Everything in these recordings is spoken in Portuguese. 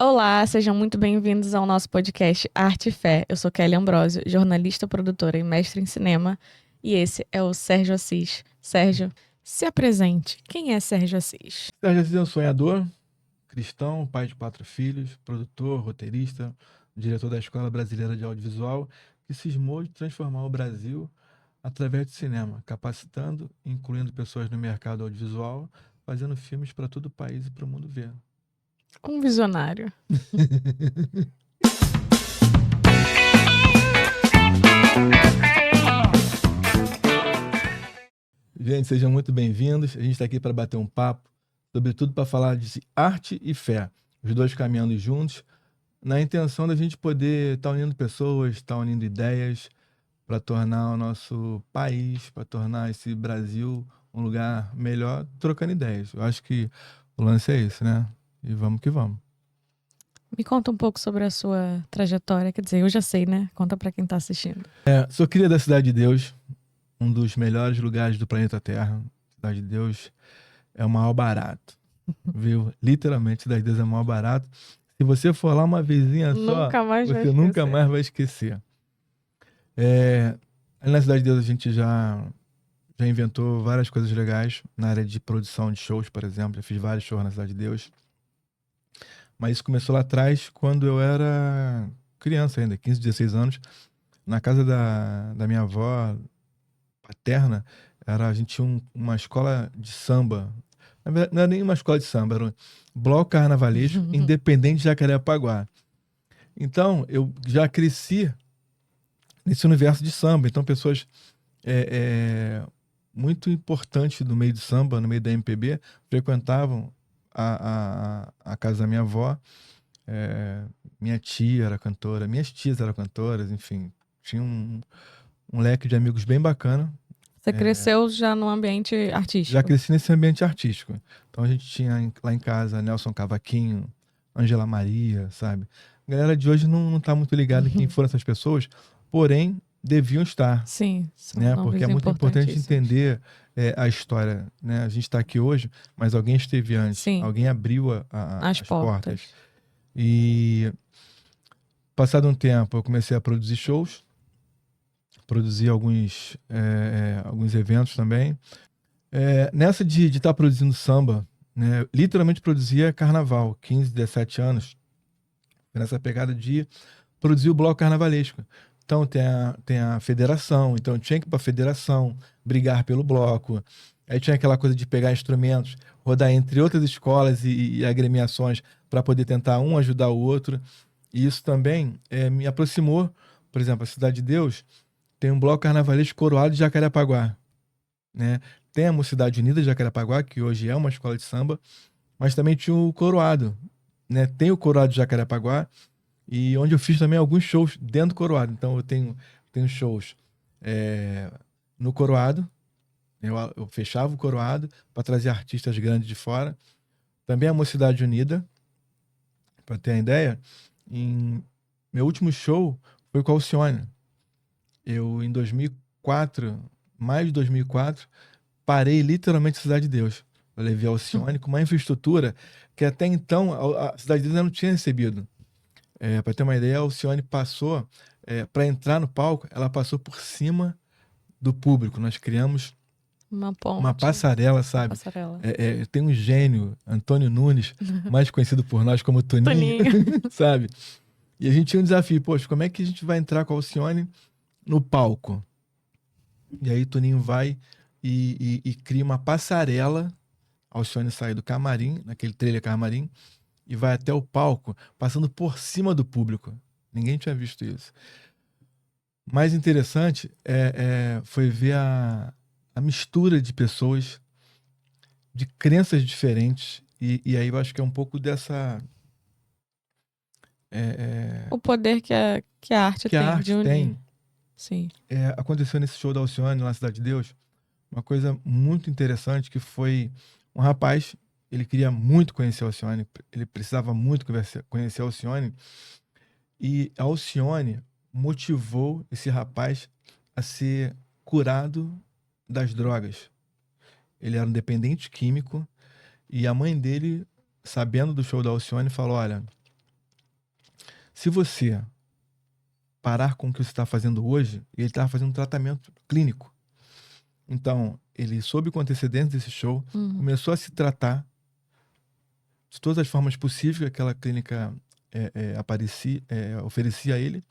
Olá, sejam muito bem-vindos ao nosso podcast Arte e Fé. Eu sou Kelly Ambrosio, jornalista, produtora e mestre em cinema. E esse é o Sérgio Assis. Sérgio, se apresente. Quem é Sérgio Assis? Sérgio Assis é um sonhador, cristão, pai de 4 filhos, produtor, roteirista, diretor da Escola Brasileira de Audiovisual, que cismou de transformar o Brasil através do cinema, capacitando e incluindo pessoas no mercado audiovisual, fazendo filmes para todo o país e para o mundo ver. Um visionário. Gente, sejam muito bem-vindos. A gente está aqui para bater um papo, sobretudo para falar de arte e fé, os dois caminhando juntos, na intenção da gente poder estar unindo pessoas, estar unindo ideias, para tornar o nosso país, para tornar esse Brasil um lugar melhor, trocando ideias. Eu acho que o lance é esse, né? E vamos que vamos. Me conta um pouco sobre a sua trajetória. Quer dizer, eu já sei, né? Conta pra quem tá assistindo. Sou cria da Cidade de Deus, um dos melhores lugares do planeta Terra. Cidade de Deus é o maior barato, viu? Literalmente, Cidade de Deus é o maior barato. Se você for lá uma vezinha só, Nunca mais vai você nunca esquecer. mais vai esquecer. Ali na Cidade de Deus a gente já inventou várias coisas legais na área de produção de shows, por exemplo. Já fiz vários shows na Cidade de Deus. Mas isso começou lá atrás, quando eu era criança ainda, 15, 16 anos. Na casa da minha avó paterna, a gente tinha uma escola de samba. Na verdade, não era nem uma escola de samba, era um bloco carnavalesco independente de Jacarepaguá. Então, eu já cresci nesse universo de samba. Então, pessoas muito importantes do meio de samba, no meio da MPB, frequentavam a casa da minha avó. Minha tia era cantora, minhas tias eram cantoras, enfim, tinha um leque de amigos bem bacana. Você cresceu já no ambiente Já artístico. cresci nesse ambiente artístico. Então a gente tinha lá em casa Nelson Cavaquinho, Ângela Maria, sabe? A galera de hoje não tá muito ligada em quem foram essas pessoas, porém deviam estar, Sim, são né? nomes Porque é muito importante importantíssimos. entender a história, né? A gente está aqui hoje, mas alguém esteve antes, Sim. alguém abriu As as portas. E passado um tempo eu comecei a produzir shows, produzi alguns eventos também. Nessa de estar produzindo samba, né? Literalmente produzia carnaval, 15, 17 anos, nessa pegada de produzir o bloco carnavalesco. Então tem a federação, então eu tinha que ir para a federação, brigar pelo bloco. Aí tinha aquela coisa de pegar instrumentos, rodar entre outras escolas e agremiações para poder tentar um ajudar o outro. E isso também me aproximou. Por exemplo, a Cidade de Deus tem um bloco carnavalesco coroado de Jacarepaguá, né? Tem a Mocidade Unida de Jacarepaguá, que hoje é uma escola de samba, mas também tinha o coroado, né? Tem o coroado de Jacarepaguá, e onde eu fiz também alguns shows dentro do coroado. Então eu tenho shows no coroado, eu fechava o coroado para trazer artistas grandes de fora. Também a Mocidade Unida, para ter a ideia, meu último show foi com a Alcione. Eu, em 2004, mais de 2004, parei literalmente a Cidade de Deus. Eu levei a Alcione com uma infraestrutura que até então a Cidade de Deus não tinha recebido. Para ter uma ideia, a Alcione passou, para entrar no palco, ela passou por cima do público. Nós criamos Uma ponte. uma passarela, sabe? Passarela. Tem um gênio, Antônio Nunes, mais conhecido por nós como Toninho, sabe? E a gente tinha um desafio, poxa, como é que a gente vai entrar com a Alcione no palco? E aí Toninho vai e cria uma passarela. A Alcione sai do camarim, naquele trailer camarim, e vai até o palco, passando por cima do público. Ninguém tinha visto isso. Mais interessante foi ver a mistura de pessoas, de crenças diferentes, e aí eu acho que é um pouco dessa... O poder que a arte que tem a de arte unir. tem. Sim. Aconteceu nesse show da Alcione, lá na Cidade de Deus, uma coisa muito interessante, que foi um rapaz, ele queria muito conhecer a Alcione, ele precisava muito conhecer a Alcione, e a Alcione motivou esse rapaz a ser curado das drogas. Ele era um dependente químico, e a mãe dele, sabendo do show da Alcione, falou: olha, Se você parar com o que você está fazendo hoje, ele estava fazendo um tratamento clínico. Então, ele soube com antecedência desse show, começou a se tratar de todas as formas possíveis que aquela clínica oferecia a ele.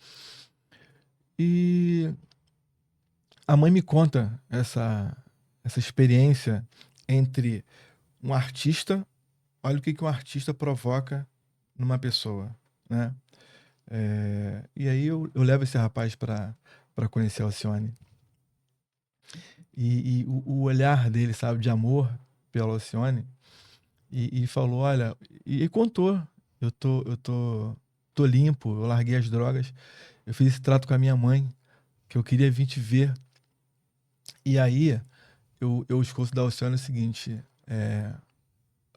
E a mãe me conta essa experiência entre um artista. Olha o que um artista provoca numa pessoa, né? E aí eu levo esse rapaz para conhecer a Alcione. E o olhar dele, sabe, de amor pela Alcione, e falou, olha, e contou, eu tô limpo, eu larguei as drogas, eu fiz esse trato com a minha mãe, que eu queria vir te ver. E aí eu escuto da Alcione o seguinte,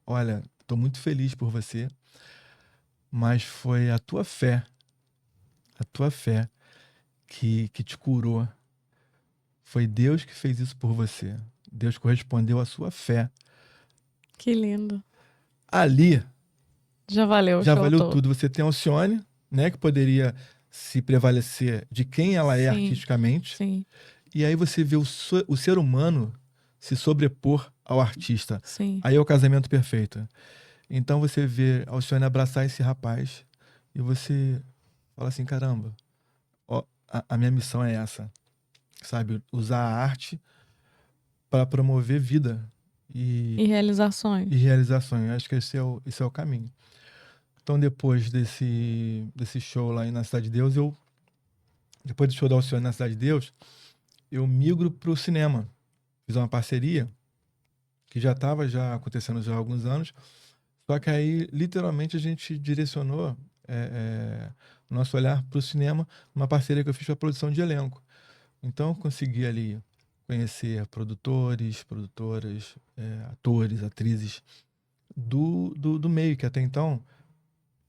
olha, tô muito feliz por você, mas foi a tua fé que te curou. Foi Deus que fez isso por você. Deus correspondeu à sua fé. Que lindo. Ali já valeu o já show valeu todo. tudo. Você tem a Alcione, né, que poderia se prevalecer de quem ela é Sim, artisticamente. Sim, E aí você vê o ser humano se sobrepor ao artista. sim. Aí é o casamento perfeito. Então você vê a Alcione abraçar esse rapaz e você fala assim, caramba, ó, a minha missão é essa, sabe? Usar a arte para promover vida E realizações. e realizações. Acho que esse é o caminho. Então, depois desse show lá na Cidade de Deus, depois do show da Alcione na Cidade de Deus, eu migro para o cinema. Fiz uma parceria que já estava acontecendo já há alguns anos, só que aí, literalmente, a gente direcionou o nosso olhar para o cinema, uma parceria que eu fiz para a produção de elenco. Então, eu consegui ali conhecer produtores, produtoras, atores, atrizes do meio, que até então,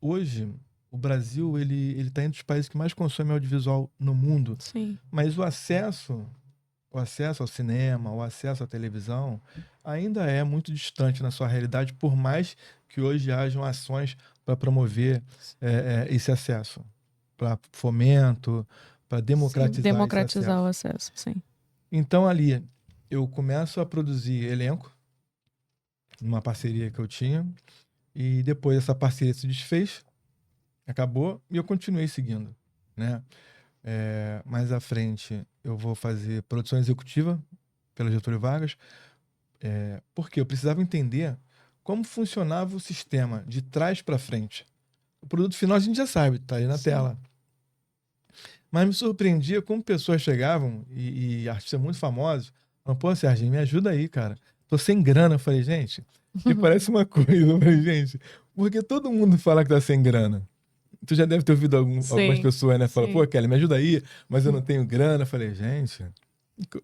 hoje, o Brasil ele está entre os países que mais consomem audiovisual no mundo, Sim. mas o acesso ao cinema, o acesso à televisão, ainda é muito distante na sua realidade, por mais que hoje hajam ações para promover esse acesso, para fomento, para Sim, democratizar esse democratizar o acesso. acesso, sim. Então, ali, eu começo a produzir elenco, numa parceria que eu tinha, e depois essa parceria se desfez, acabou, e eu continuei seguindo, né? Mais à frente, eu vou fazer produção executiva pela Getúlio Vargas, porque eu precisava entender como funcionava o sistema de trás para frente. O produto final a gente já sabe, tá aí na Sim. tela. Mas me surpreendia como pessoas chegavam, e artistas muito famosos, falavam, pô, Serginho, me ajuda aí, cara. Tô sem grana. Eu falei, gente, me parece uma coisa. Eu falei, gente, porque todo mundo fala que tá sem grana. Tu já deve ter ouvido algumas Sim, pessoas, né? Falam, sim. pô, Kelly, me ajuda aí, mas eu não tenho grana. Eu falei, gente,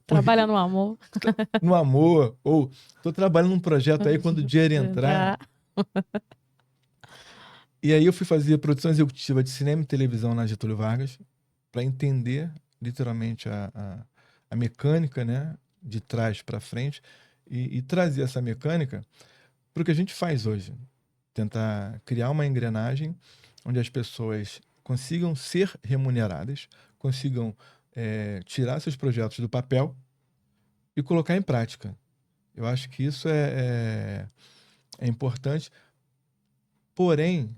Trabalhar no amor. no amor, ou tô trabalhando num projeto aí quando o dinheiro entrar. E aí eu fui fazer produção executiva de cinema e televisão na Getúlio Vargas para entender literalmente a mecânica, né, de trás para frente e trazer essa mecânica para o que a gente faz hoje. Tentar criar uma engrenagem onde as pessoas consigam ser remuneradas, consigam tirar seus projetos do papel e colocar em prática. Eu acho que isso é importante, porém,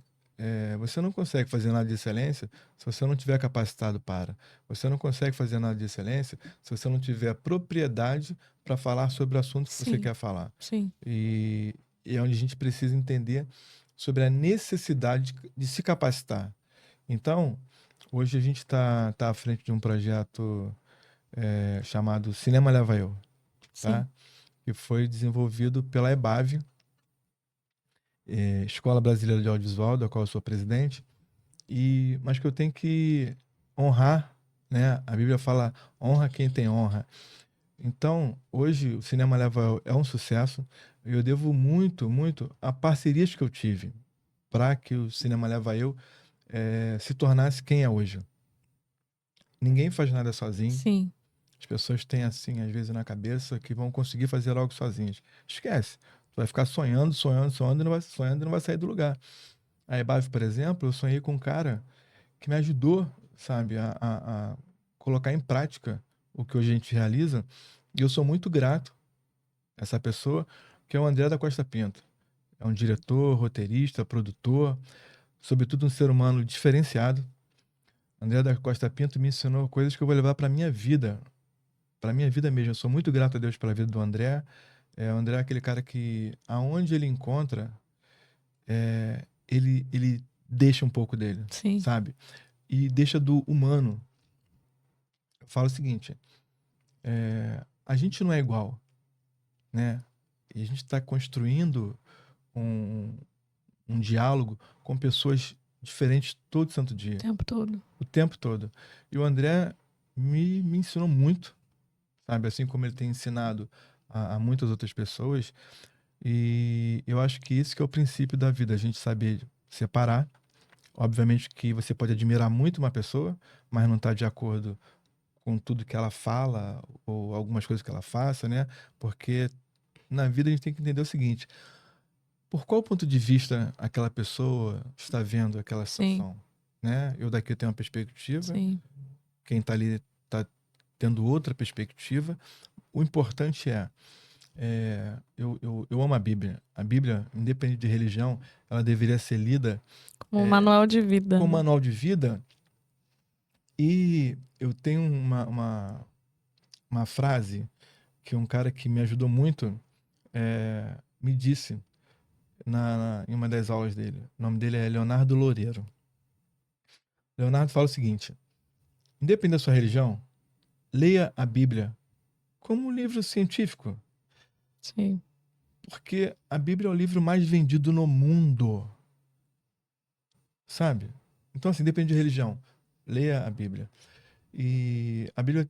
você não consegue fazer nada de excelência se você não tiver capacitado para. Você não consegue fazer nada de excelência se você não tiver propriedade para falar sobre o assunto que você Sim, quer falar. sim. E é onde a gente precisa entender sobre a necessidade de se capacitar. Então, hoje a gente está à frente de um projeto chamado Cinema Leva Eu, tá? Que foi desenvolvido pela EBAV, Escola Brasileira de Audiovisual, da qual eu sou presidente, mas que eu tenho que honrar, né? A Bíblia fala, honra quem tem honra. Então, hoje o Cinema Leva Eu é um sucesso, e eu devo muito, muito a parcerias que eu tive para que o Cinema Leva Eu se tornasse quem é hoje. Ninguém faz nada sozinho. Sim. As pessoas têm, assim, às vezes na cabeça que vão conseguir fazer algo sozinhas. Esquece. Tu vai ficar sonhando, sonhando, sonhando e não vai sair do lugar. A EBAV, por exemplo, eu sonhei com um cara que me ajudou, sabe, a colocar em prática o que hoje a gente realiza. E eu sou muito grato a essa pessoa, que é o André da Costa Pinto. É um diretor, roteirista, produtor, sobretudo um ser humano diferenciado. André da Costa Pinto me ensinou coisas que eu vou levar para minha vida mesmo. Eu sou muito grato a Deus pela vida do André. O André é aquele cara que, aonde ele encontra, ele deixa um pouco dele, Sim. sabe? E deixa do humano. Eu falo o seguinte, a gente não é igual, né? E a gente está construindo um diálogo com pessoas diferentes todo santo dia. O tempo todo. O tempo todo. E o André me ensinou muito, sabe? Assim como ele tem ensinado a muitas outras pessoas. E eu acho que isso que é o princípio da vida, a gente saber separar. Obviamente que você pode admirar muito uma pessoa, mas não está de acordo com tudo que ela fala ou algumas coisas que ela faça, né? Porque na vida a gente tem que entender o seguinte: por qual ponto de vista aquela pessoa está vendo aquela situação, né? Eu daqui tenho uma perspectiva, Sim. quem está ali está tendo outra perspectiva. O importante eu amo a Bíblia. A Bíblia, independente de religião, ela deveria ser lida Como um manual de vida. como né? manual de vida. E eu tenho uma frase que um cara que me ajudou muito me disse em uma das aulas dele. O nome dele é Leonardo Loureiro. Leonardo fala o seguinte: independente da sua religião, leia a Bíblia como um livro científico, Sim. porque a Bíblia é o livro mais vendido no mundo, sabe? Então, assim, depende de religião, leia a Bíblia. E a Bíblia,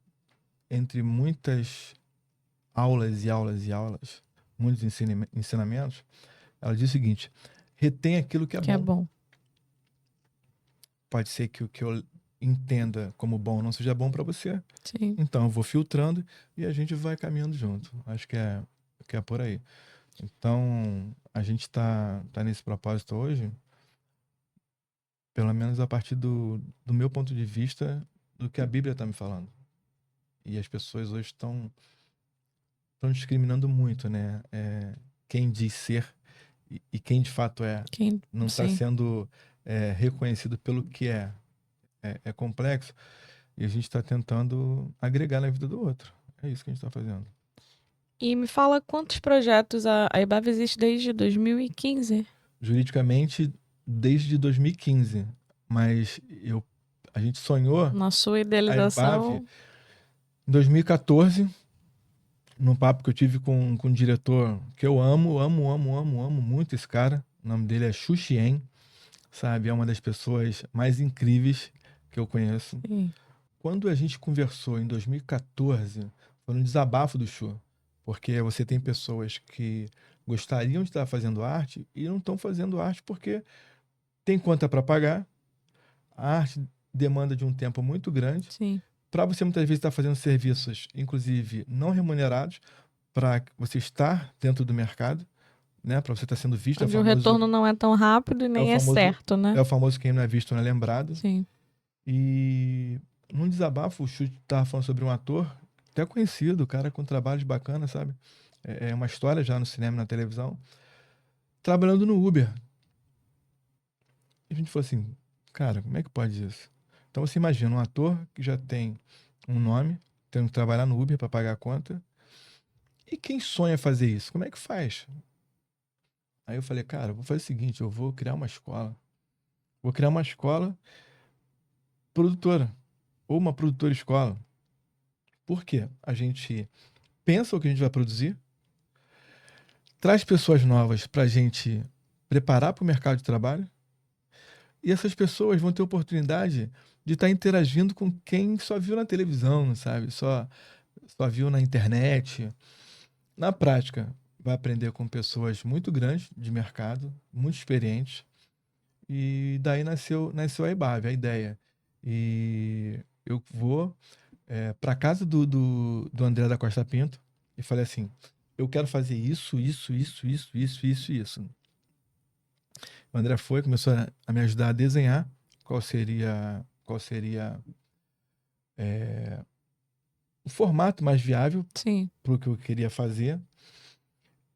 entre muitas aulas e aulas e aulas, muitos ensinamentos, ela diz o seguinte: retém aquilo que é Que é bom. bom. Pode ser que o que eu entenda como bom não seja bom para você. Sim. Então eu vou filtrando e a gente vai caminhando junto. Acho que é por aí. Então a gente tá nesse propósito hoje, pelo menos a partir do meu ponto de vista, do que a Bíblia está me falando. E as pessoas hoje estão discriminando muito, né? Quem diz ser e quem de fato é. Não está Sim. sendo reconhecido pelo que é. É complexo. E a gente está tentando agregar na vida do outro. É isso que a gente está fazendo. E me fala quantos projetos a Ibava existe desde 2015? Juridicamente, desde 2015. Mas a gente sonhou Na sua a EBAV idealização. em 2014, num papo que eu tive com um diretor que eu amo muito esse cara. O nome dele é Xuxien, sabe? É uma das pessoas mais incríveis que eu conheço. Sim. Quando a gente conversou em 2014, foi um desabafo do Xu, porque você tem pessoas que gostariam de estar fazendo arte e não estão fazendo arte porque tem conta para pagar, a arte demanda de um tempo muito grande, Sim. para você muitas vezes estar fazendo serviços, inclusive não remunerados, para você estar dentro do mercado, né? Para você estar sendo visto, Onde o retorno não é tão rápido e nem é certo, né? é o famoso quem não é visto não é lembrado. Sim. E num desabafo, o Chute tava falando sobre um ator, até conhecido, cara com trabalhos bacanas, sabe? É uma história já no cinema e na televisão, trabalhando no Uber. E a gente falou assim, cara, como é que pode isso? Então você imagina um ator que já tem um nome, tendo que trabalhar no Uber para pagar a conta. E quem sonha fazer isso? Como é que faz? Aí eu falei, cara, eu vou fazer o seguinte, eu vou criar uma escola. Vou criar uma escola produtora, ou uma produtora escola. Por quê? A gente pensa o que a gente vai produzir, traz pessoas novas para a gente preparar para o mercado de trabalho, e essas pessoas vão ter oportunidade de estar interagindo com quem só viu na televisão, sabe? Só viu na internet. Na prática, vai aprender com pessoas muito grandes de mercado, muito experientes, e daí nasceu a IBAV, a ideia. E eu vou para casa do André da Costa Pinto e falei assim: eu quero fazer isso, isso, isso, isso, isso, isso, isso. O André começou a me ajudar a desenhar qual seria o formato mais viável Sim. para o que eu queria fazer.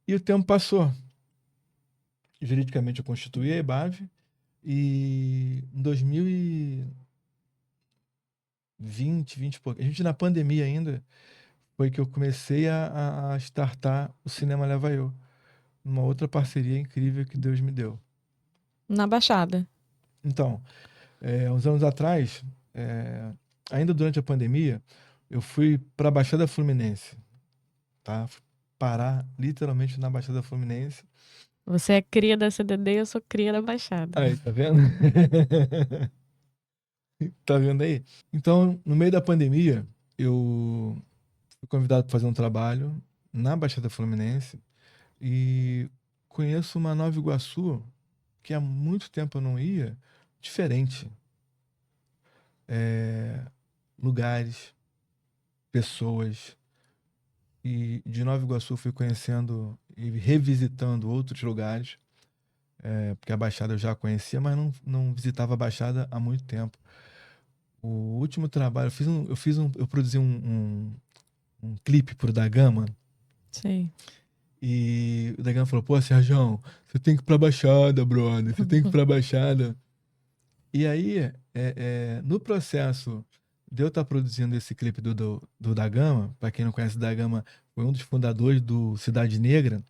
E o tempo passou. Juridicamente eu constituí a EBAV e em 2020, 20 e pouco, a gente na pandemia ainda, foi que eu comecei a startar o Cinema Leva Eu, uma outra parceria incrível que Deus me deu. Na Baixada. Então, uns anos atrás, ainda durante a pandemia, eu fui para a Baixada Fluminense, tá? Fui parar literalmente na Baixada Fluminense. Você é cria da CDD, eu sou cria da Baixada. Aí, tá vendo? Tá vendo aí? Então, no meio da pandemia, eu fui convidado para fazer um trabalho na Baixada Fluminense e conheço uma Nova Iguaçu que há muito tempo eu não ia, diferente. Lugares, pessoas. E de Nova Iguaçu fui conhecendo e revisitando outros lugares, porque a Baixada eu já conhecia, mas não visitava a Baixada há muito tempo. O último trabalho, eu produzi um clipe pro Da Gama. Sim. E o Da Gama falou: pô, Sérgio, você tem que ir pra Baixada, brother, você tem que ir pra Baixada. E aí, no processo de eu estar produzindo esse clipe do Da Gama, para quem não conhece, o Da Gama foi um dos fundadores do Cidade Negra.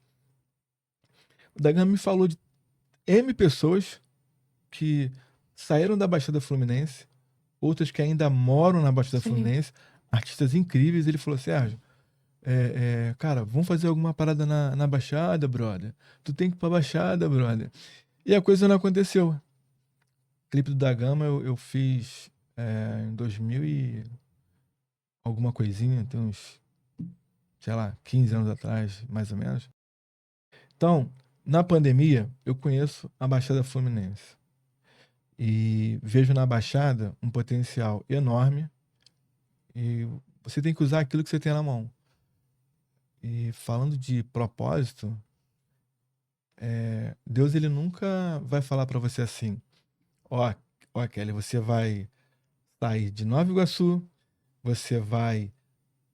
O Da Gama me falou de M pessoas que saíram da Baixada Fluminense, outras que ainda moram na Baixada Sim. Fluminense, artistas incríveis. Ele falou: Sérgio, cara, vamos fazer alguma parada na Baixada, brother. Tu tem que ir pra Baixada, brother. E a coisa não aconteceu. O clipe do Da Gama eu fiz em 2000 e alguma coisinha, tem uns, sei lá, 15 anos atrás, mais ou menos. Então, na pandemia, eu conheço a Baixada Fluminense e vejo na Baixada um potencial enorme e você tem que usar aquilo que você tem na mão. E falando de propósito, Deus ele nunca vai falar para você assim: ó, Kelly, você vai sair de Nova Iguaçu, você vai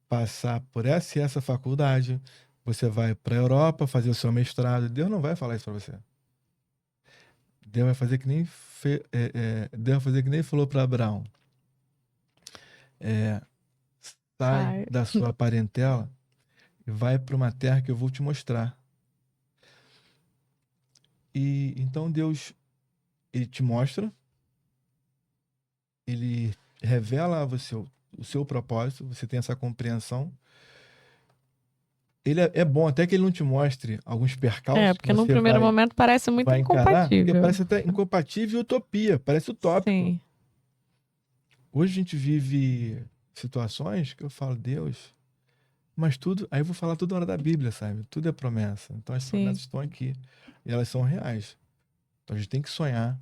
passar por essa e essa faculdade, você vai para a Europa fazer o seu mestrado. Deus não vai falar isso para você. Deus vai fazer que nem Deus vai fazer que nem falou para Abraão: sai Ai. da sua parentela e vai para uma terra que eu vou te mostrar. E então Deus ele te mostra, ele revela a você o seu propósito, você tem essa compreensão. Ele é bom até que ele não te mostre alguns percalços que Porque num você primeiro vai, momento parece muito vai encarar, porque incompatível. parece até incompatível e utopia, parece utópico. Sim. Hoje a gente vive situações que eu falo: Deus, mas tudo, aí eu vou falar toda hora da Bíblia, sabe? Tudo é promessa. Então as Sim. promessas estão aqui e elas são reais. Então a gente tem que sonhar,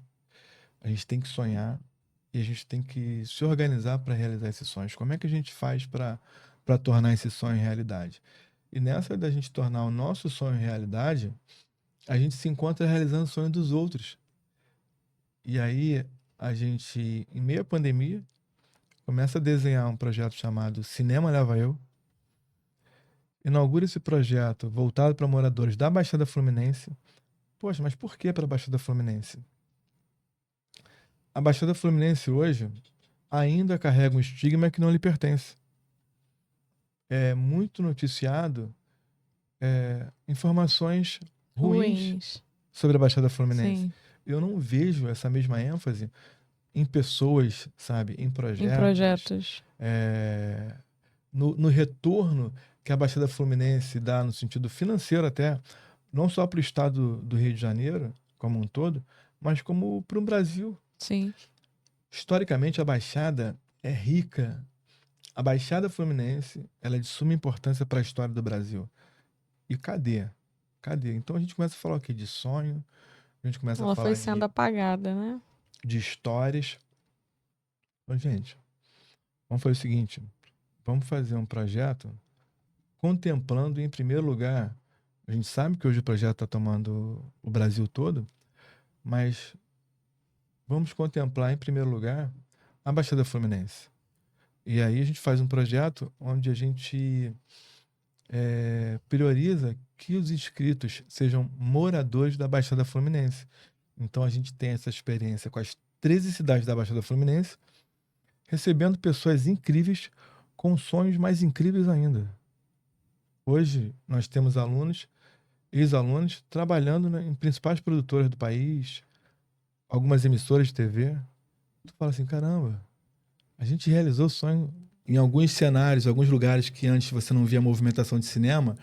a gente tem que sonhar e a gente tem que se organizar para realizar esses sonhos. Como é que a gente faz para tornar esse sonho realidade? E nessa da gente tornar o nosso sonho realidade, a gente se encontra realizando o sonho dos outros. E aí a gente, em meio à pandemia, começa a desenhar um projeto chamado Cinema Leva Eu. Inaugura esse projeto voltado para moradores da Baixada Fluminense. Poxa, mas por que para a Baixada Fluminense? A Baixada Fluminense hoje ainda carrega um estigma que não lhe pertence. É muito noticiado informações ruins Ruins. sobre a Baixada Fluminense. Sim. Eu não vejo essa mesma ênfase em pessoas, sabe, em Em projetos, projetos. no retorno que a Baixada Fluminense dá no sentido financeiro até, não só para o estado do Rio de Janeiro como um todo, mas como para o Brasil. Sim. Historicamente, a Baixada é rica. A Baixada Fluminense ela é de suma importância para a história do Brasil. E cadê? Cadê? Então a gente começa a falar aqui de sonho, a gente começa a Ela foi falar sendo apagada, né? de histórias. Então, gente, vamos fazer o seguinte: vamos fazer um projeto contemplando, em primeiro lugar, a gente sabe que hoje o projeto está tomando o Brasil todo, mas vamos contemplar, em primeiro lugar, a Baixada Fluminense. E aí a gente faz um projeto onde a gente prioriza que os inscritos sejam moradores da Baixada Fluminense. Então a gente tem essa experiência com as 13 cidades da Baixada Fluminense, recebendo pessoas incríveis com sonhos mais incríveis ainda. Hoje nós temos alunos, ex-alunos, trabalhando em principais produtoras do país, algumas emissoras de TV. Tu fala assim, caramba, a gente realizou o sonho em alguns cenários, alguns lugares que antes você não via movimentação de cinema.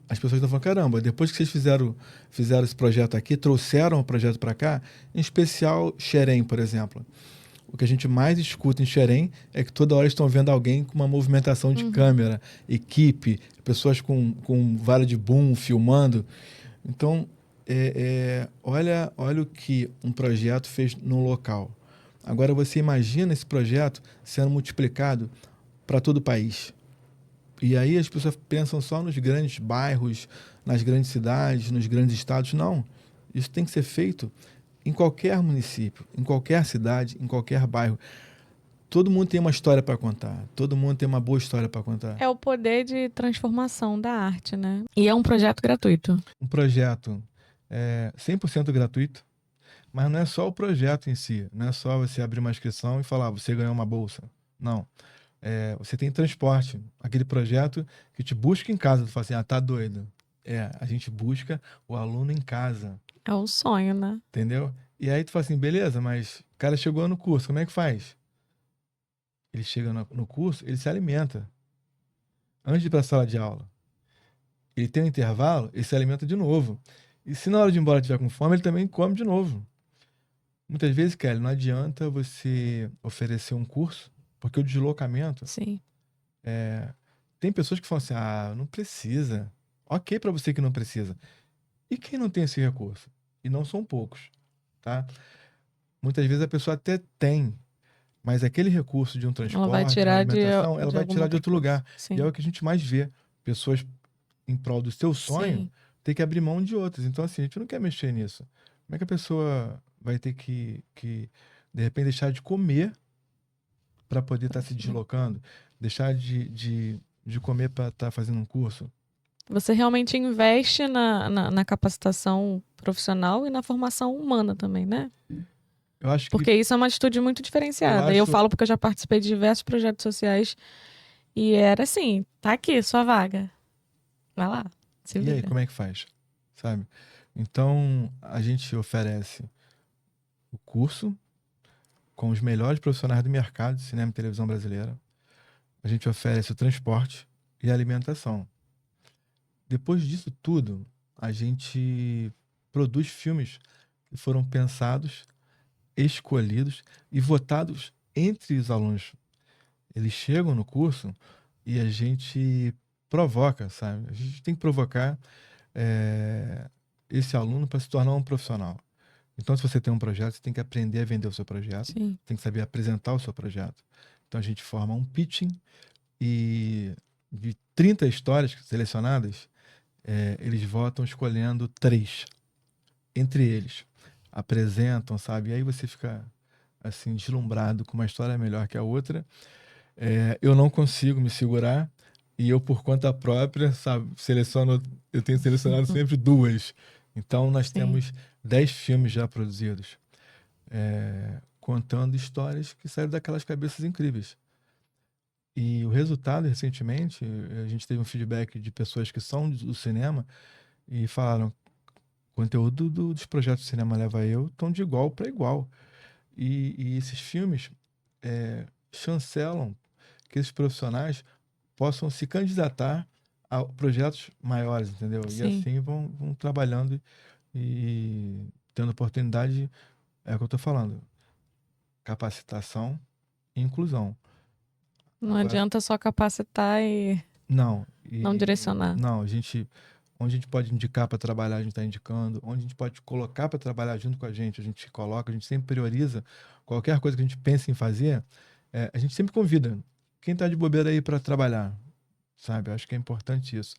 As pessoas estão falando, caramba, depois que vocês fizeram esse projeto aqui, trouxeram o projeto para cá, em especial Xerém, por exemplo. O que a gente mais escuta em Xerém é que toda hora estão vendo alguém com uma movimentação de câmera, equipe, pessoas com vara de boom filmando. Então, olha o que um projeto fez no local. Agora você imagina esse projeto sendo multiplicado para todo o país. E aí as pessoas pensam só nos grandes bairros, nas grandes cidades, nos grandes estados. Não. Isso tem que ser feito em qualquer município, em qualquer cidade, em qualquer bairro. Todo mundo tem uma história para contar. Todo mundo tem uma boa história para contar. É o poder de transformação da arte, né? E é um projeto gratuito. Um projeto 100% gratuito, mas não é só o projeto em si. Não é só você abrir uma inscrição e falar, você ganhou uma bolsa. Não. Você tem transporte. Aquele projeto que te busca em casa. Tu fala assim, tá doido. A gente busca o aluno em casa. É o sonho, né? Entendeu? E aí tu fala assim, beleza, mas o cara chegou no curso, como é que faz? Ele chega no curso, ele se alimenta. Antes de ir para a sala de aula. Ele tem um intervalo, ele se alimenta de novo. E se na hora de ir embora tiver com fome, ele também come de novo. Muitas vezes, Kelly, não adianta você oferecer um curso, porque o deslocamento... Sim. Tem pessoas que falam assim, não precisa. Ok para você que não precisa. E quem não tem esse recurso? E não são poucos, tá? Muitas vezes a pessoa até tem, mas aquele recurso de um transporte, Ela vai de uma tirar alimentação, ela vai algum tirar de outro recurso. lugar. Sim. E é o que a gente mais vê. Pessoas em prol do seu sonho, Sim. ter que abrir mão de outras. Então, assim, a gente não quer mexer nisso. Como é que a pessoa vai ter que de repente, deixar de comer para poder estar se deslocando? Deixar de comer para estar fazendo um curso? Você realmente investe na capacitação profissional e na formação humana também, né? Eu acho que... Porque isso é uma atitude muito diferenciada. Eu falo porque eu já participei de diversos projetos sociais e era assim, tá aqui, sua vaga. Vai lá, se E aí, vira. como é que faz? Sabe? Então, a gente oferece o curso com os melhores profissionais do mercado de cinema e televisão brasileira. A gente oferece o transporte e a alimentação. Depois disso tudo, a gente produz filmes que foram pensados, escolhidos e votados entre os alunos. Eles chegam no curso e a gente provoca, sabe? A gente tem que provocar esse aluno para se tornar um profissional. Então, se você tem um projeto, você tem que aprender a vender o seu projeto, Sim. tem que saber apresentar o seu projeto. Então, a gente forma um pitching e de 30 histórias selecionadas, eles votam escolhendo 3. Entre eles, apresentam, sabe? E aí você fica, assim, deslumbrado com uma história melhor que a outra. Eu não consigo me segurar e eu, por conta própria, sabe, eu tenho selecionado sempre 2. Então, nós temos 10 filmes já produzidos, contando histórias que saíram daquelas cabeças incríveis. E o resultado, recentemente, a gente teve um feedback de pessoas que são do cinema e falaram: o conteúdo dos projetos de Cinema Leva Eu estão de igual para igual. E esses filmes chancelam que esses profissionais possam se candidatar a projetos maiores, entendeu? Sim. E assim vão trabalhando e tendo oportunidade, é o que eu estou falando, capacitação e inclusão. Não Agora, adianta só capacitar e não direcionar. Não, onde a gente pode indicar para trabalhar, a gente está indicando. Onde a gente pode colocar para trabalhar junto com a gente coloca, a gente sempre prioriza. Qualquer coisa que a gente pense em fazer, a gente sempre convida quem está de bobeira aí para trabalhar, sabe? Eu acho que é importante isso.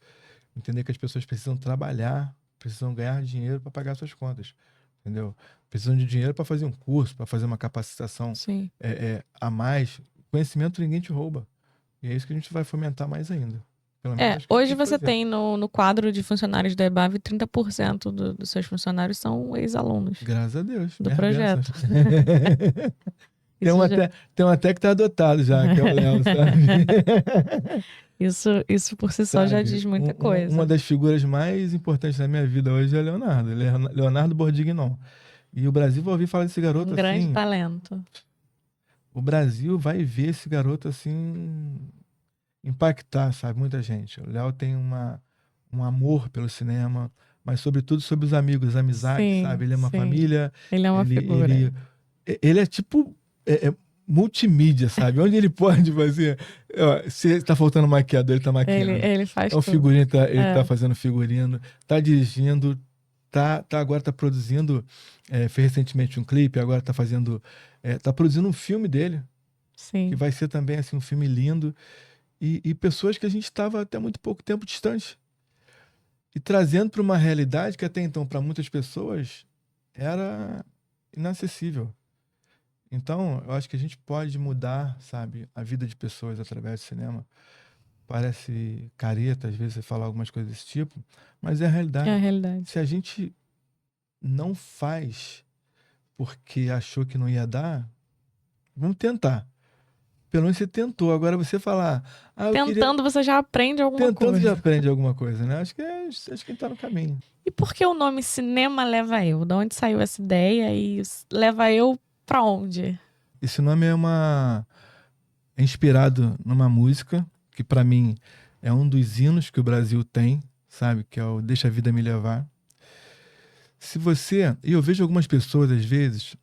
Entender que as pessoas precisam trabalhar, precisam ganhar dinheiro para pagar suas contas. entendeu? Precisam de dinheiro para fazer um curso, para fazer uma capacitação Sim. a mais. Conhecimento ninguém te rouba. E é isso que a gente vai fomentar mais ainda. Pelo menos acho que Hoje tem que você fazer. tem no quadro de funcionários da EBAV 30% dos seus funcionários são ex-alunos Graças a Deus. do Minhas bênçãos. projeto. Tem Isso um já- até que tá adotado já, que é o Léo, sabe? Isso por si só já Sabe? diz muita Uma coisa. das figuras mais importantes da minha vida hoje é Leonardo. Leonardo Bordignon. E o Brasil vai ouvir falar desse garoto Um grande assim. talento. O Brasil vai ver esse garoto assim impactar, sabe? Muita gente. O Léo tem um amor pelo cinema, mas sobretudo sobre os amigos, amizades, Sim, sabe? Ele é uma sim. família, Ele é uma ele, figura. ele é tipo multimídia, sabe? Onde ele pode fazer. Ó, se tá faltando maquiador, ele tá maquiando. Ele faz É o tudo. figurino, ele tá É, fazendo figurino, tá dirigindo, agora tá produzindo, fez recentemente um clipe, agora tá fazendo, tá produzindo um filme dele, que sim. vai ser também assim um filme lindo, e pessoas que a gente estava até muito pouco tempo distante, e trazendo para uma realidade que até então para muitas pessoas era inacessível. Então, eu acho que a gente pode mudar, sabe, a vida de pessoas através do cinema. Parece careta, às vezes, você falar algumas coisas desse tipo, mas é a É a realidade. realidade. Se a gente não faz porque achou que não ia dar, vamos tentar. Pelo menos você tentou. Agora você falar, eu queria. Tentando, você já aprende alguma Tentando já coisa. aprende alguma coisa, né? Acho que está no caminho. E por que o nome Cinema Leva Eu? De onde saiu essa ideia e leva eu pra onde? Esse nome é inspirado numa música que, para mim, é um dos hinos que o Brasil tem, sabe? Que é o Deixa a Vida Me Levar. Se você. E eu vejo algumas pessoas, às vezes,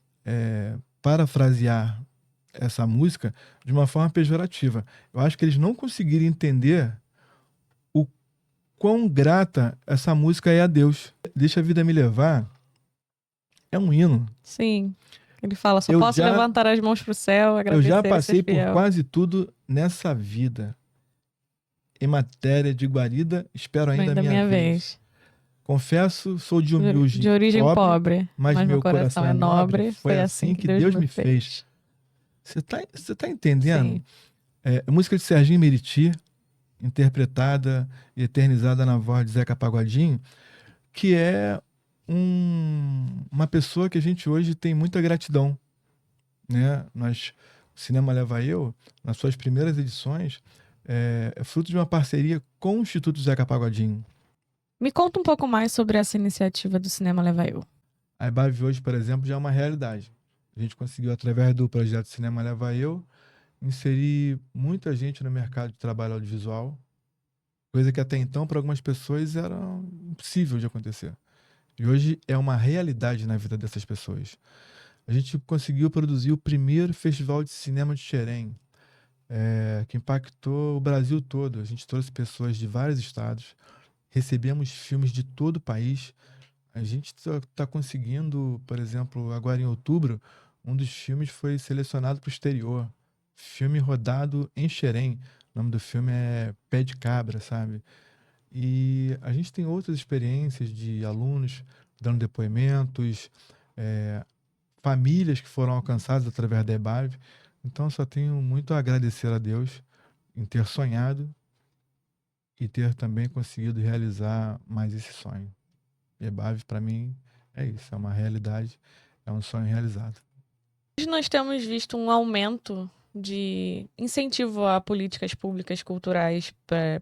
parafrasear essa música de uma forma pejorativa. Eu acho que eles não conseguiram entender o quão grata essa música é a Deus. Deixa a Vida Me Levar é um hino. Sim. Ele fala, só Eu posso já, levantar as mãos pro céu, eu já agradecer e ser passei por fiel. quase tudo nessa vida. Em matéria de guarida, espero ainda a Ainda minha minha vez. vez. Confesso, sou de De humilde, origem pobre, pobre, mas mas meu meu coração coração é é nobre. nobre. Foi Foi assim assim que que Deus Deus me me fez. fez. Você tá entendendo? Sim. Música de Serginho Meriti, interpretada e eternizada na voz de Zeca Pagodinho, que é uma pessoa que a gente hoje tem muita gratidão, né? O Cinema Leva Eu, nas suas primeiras edições, é fruto de uma parceria com o Instituto Zeca Pagodinho. Me conta um pouco mais sobre essa iniciativa do Cinema Leva Eu. A EBAV hoje, por exemplo, já é uma realidade. A gente conseguiu, através do projeto Cinema Leva Eu, inserir muita gente no mercado de trabalho audiovisual, coisa que até então, para algumas pessoas, era impossível de acontecer. E hoje é uma realidade na vida dessas pessoas. A gente conseguiu produzir o primeiro festival de cinema de Xerém, que impactou o Brasil todo. A gente trouxe pessoas de vários estados, recebemos filmes de todo o país. A gente está conseguindo, por exemplo, agora em outubro, um dos filmes foi selecionado para o exterior. Filme rodado em Xerém. O nome do filme é Pé de Cabra, sabe? E a gente tem outras experiências de alunos dando depoimentos, é, famílias que foram alcançadas através da EBAV. Então, só tenho muito a agradecer a Deus em ter sonhado e ter também conseguido realizar mais esse sonho. EBAV, para mim, é isso, é uma realidade, é um sonho realizado. Hoje nós temos visto um aumento de incentivo a políticas públicas culturais,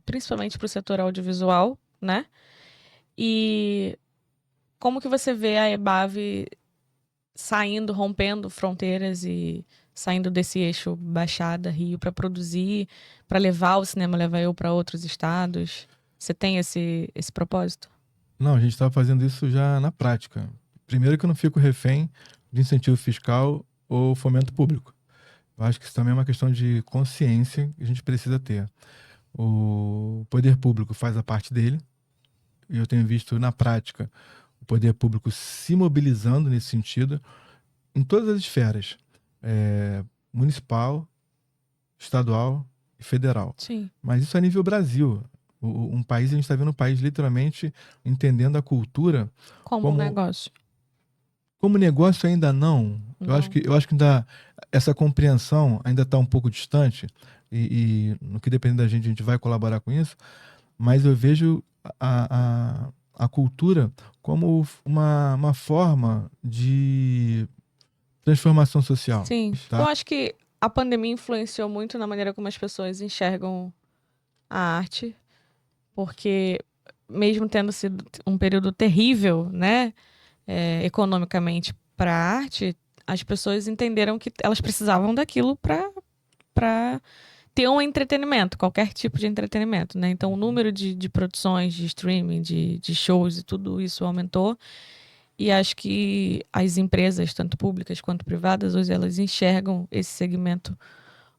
principalmente para o setor audiovisual, né? E como que você vê a EBAV saindo, rompendo fronteiras e saindo desse eixo Baixada, Rio, para produzir, para levar o Cinema Leva Eu para outros estados? Você tem esse propósito? Não, a gente está fazendo isso já na prática. Primeiro que eu não fico refém de incentivo fiscal ou fomento público. Eu acho que isso também é uma questão de consciência que a gente precisa ter. O poder público faz a parte dele, e eu tenho visto na prática o poder público se mobilizando nesse sentido em todas as esferas, municipal, estadual e federal. Sim. Mas isso a nível Brasil. Um país, a gente está vendo um país literalmente entendendo a cultura Como um como negócio. Como negócio ainda não. Não. Eu acho que ainda, essa compreensão ainda está um pouco distante. E no que depende da gente, a gente vai colaborar com isso. Mas eu vejo a cultura como uma forma de transformação social, Sim. Eu tá? acho que a pandemia influenciou muito na maneira como as pessoas enxergam a arte, porque mesmo tendo sido um período terrível, né, economicamente para a arte, as pessoas entenderam que elas precisavam daquilo para ter um entretenimento, qualquer tipo de entretenimento, né? Então o número de produções, de streaming, de shows e tudo isso aumentou. E acho que as empresas, tanto públicas quanto privadas, hoje elas enxergam esse segmento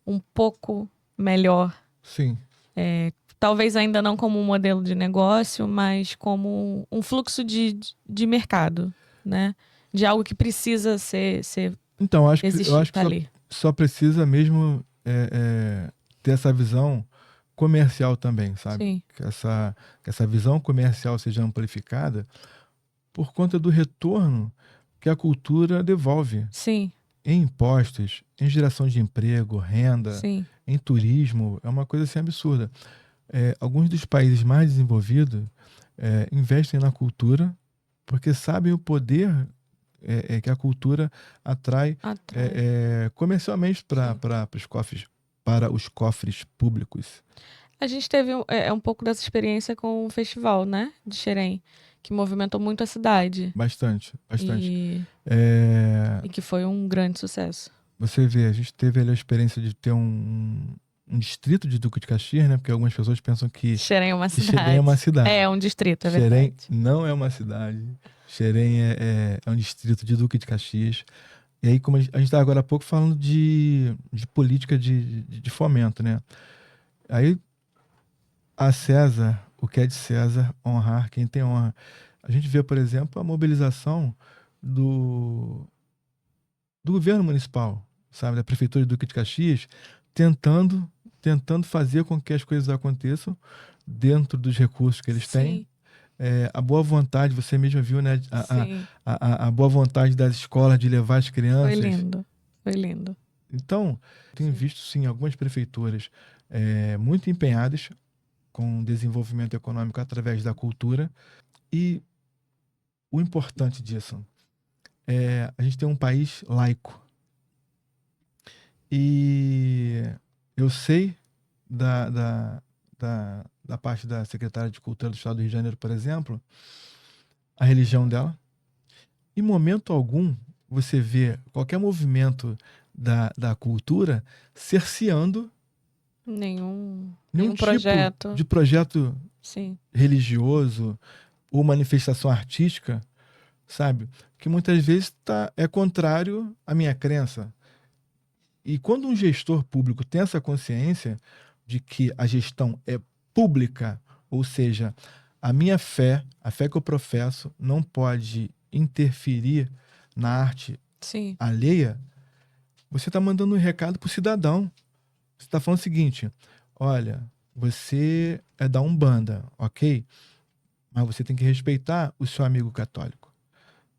um pouco melhor. Sim. Talvez ainda não como um modelo de negócio, mas como um fluxo de mercado, né? De algo que precisa Então, eu existir, acho que tá ali. só precisa mesmo ter essa visão comercial também, sabe? Sim, Que essa visão comercial seja amplificada por conta do retorno que a cultura devolve sim, em impostos, em geração de emprego, renda, sim. em turismo. É uma coisa assim absurda. Alguns dos países mais desenvolvidos investem na cultura porque sabem o poder que a cultura atrai Atrai. comercialmente Sim. para os cofres públicos. A gente teve um pouco dessa experiência com o festival, né? De Xerém, que movimentou muito a cidade Bastante, bastante. e, É, e que foi um grande sucesso. você vê, a gente teve ali a experiência de ter um distrito de Duque de Caxias, né? Porque algumas pessoas pensam Xerém é uma que Xerém é uma cidade. cidade. É um distrito, é Xerém verdade. não é uma cidade. Xerém é um distrito de Duque de Caxias. E aí, como a gente estava agora há pouco falando de política de fomento, né? Aí, a César, o que é de César, honrar quem tem honra. A gente vê, por exemplo, a mobilização do, do governo municipal, sabe? Da Prefeitura de Duque de Caxias, tentando, tentando fazer com que as coisas aconteçam dentro dos recursos que eles têm. Sim, A boa vontade, você mesma viu, né? sim. A boa vontade das escolas de levar as Foi crianças. lindo. Foi lindo. Então, tenho Sim. visto, sim, algumas prefeituras muito empenhadas com o desenvolvimento econômico através da cultura. E o importante disso é a gente tem um país laico. E eu sei da, da, da parte da secretária de Cultura do Estado do Rio de Janeiro, por exemplo, a religião dela. Em momento algum, você vê qualquer movimento da cultura cerceando Nenhum, nenhum nenhum tipo projeto. de projeto Sim, religioso ou manifestação artística, sabe? Que muitas vezes é contrário à minha crença. E quando um gestor público tem essa consciência de que a gestão é pública, ou seja, a fé que eu professo, não pode interferir na arte sim, alheia, você está mandando um recado para o cidadão. Você está falando o seguinte: olha, você é da Umbanda, ok? Mas você tem que respeitar o seu amigo católico.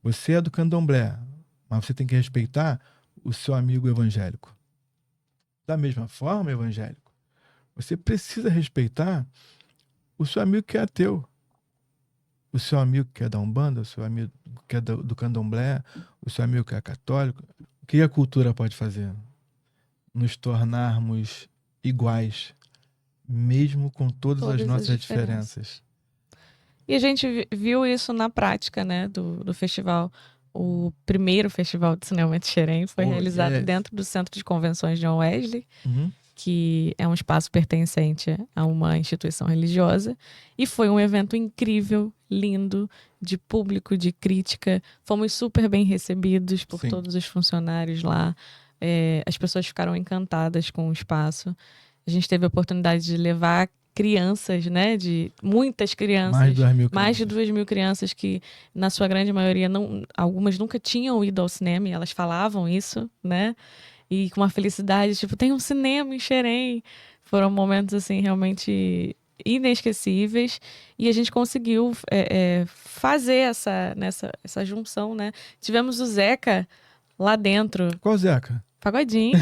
Você é do Candomblé, mas você tem que respeitar o seu amigo evangélico. Da mesma forma, evangélico, você precisa respeitar o seu amigo que é ateu, o seu amigo que é da Umbanda, o seu amigo que é do Candomblé, o seu amigo que é católico. O que a cultura pode fazer? Nos tornarmos iguais, mesmo com todas as todas as nossas diferenças. diferenças. E a gente viu isso na prática, né, do festival. O primeiro festival de cinema de Xerém foi Oh, realizado yes. dentro do Centro de Convenções John Wesley, Uhum. que é um espaço pertencente a uma instituição religiosa. E foi um evento incrível, lindo, de público, de crítica. Fomos super bem recebidos por Sim. todos os funcionários lá. As pessoas ficaram encantadas com o espaço. A gente teve a oportunidade de levar crianças, né? De muitas crianças. Mais de 2.000 Mais de crianças. 2.000 crianças que, na sua grande maioria, algumas nunca tinham ido ao cinema e elas falavam isso, né? E com uma felicidade, tipo, tem um cinema em Xerém. Foram momentos, assim, realmente inesquecíveis, e a gente conseguiu fazer essa junção, né? Tivemos o Zeca lá dentro. Qual Zeca? Pagodinho.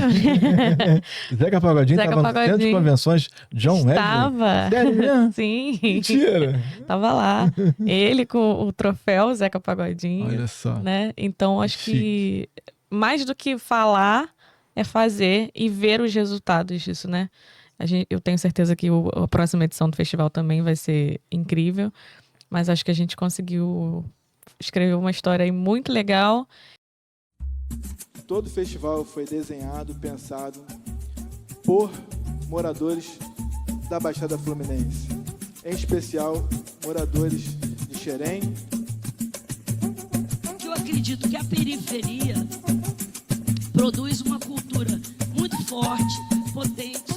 Zeca Pagodinho Zeca estava no centro de Pagodinho. convenções John Wesley? Estava. Sério mesmo? Sim. Mentira! Tava lá. Ele com o troféu Zeca Pagodinho. Olha só. Né? Então, acho que mais do que falar é fazer e ver os resultados disso, né? Eu tenho certeza que a próxima edição do festival também vai ser incrível, mas acho que a gente conseguiu escrever uma história aí muito legal. Todo o festival foi desenhado, pensado por moradores da Baixada Fluminense, em especial moradores de Xerém. Eu acredito que a periferia produz uma cultura muito forte, potente.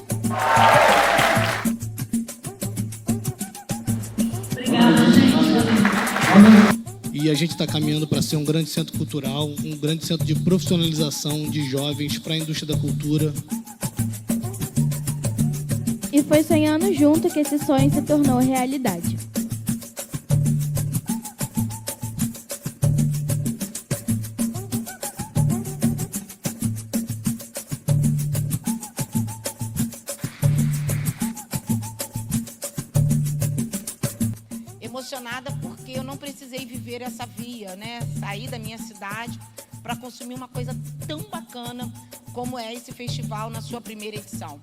Obrigada, gente. E a gente está caminhando para ser um grande centro cultural, um grande centro de profissionalização de jovens para a indústria da cultura. E foi sonhando junto que esse sonho se tornou realidade. Emocionada porque eu não precisei viver essa via, né? Sair da minha cidade para consumir uma coisa tão bacana como é esse festival na sua primeira edição.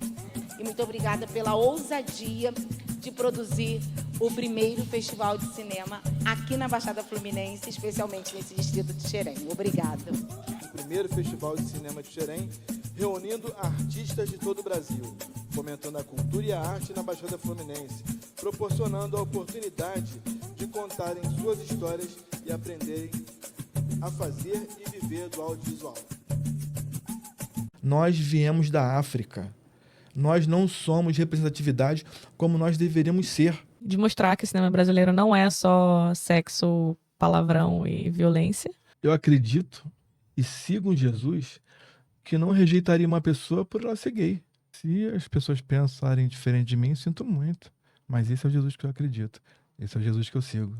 E muito obrigada pela ousadia de produzir o primeiro festival de cinema aqui na Baixada Fluminense, especialmente nesse distrito de Xerém. Obrigada. O primeiro festival de cinema de Xerém, reunindo artistas de todo o Brasil, fomentando a cultura e a arte na Baixada Fluminense, proporcionando a oportunidade de contarem suas histórias e aprenderem a fazer e viver do audiovisual. Nós viemos da África. Nós não somos representatividade como nós deveríamos ser. De mostrar que o cinema brasileiro não é só sexo, palavrão e violência. Eu acredito e sigo um Jesus que não rejeitaria uma pessoa por ela ser gay. Se as pessoas pensarem diferente de mim, sinto muito. Mas esse é o Jesus que eu acredito. Esse é o Jesus que eu sigo.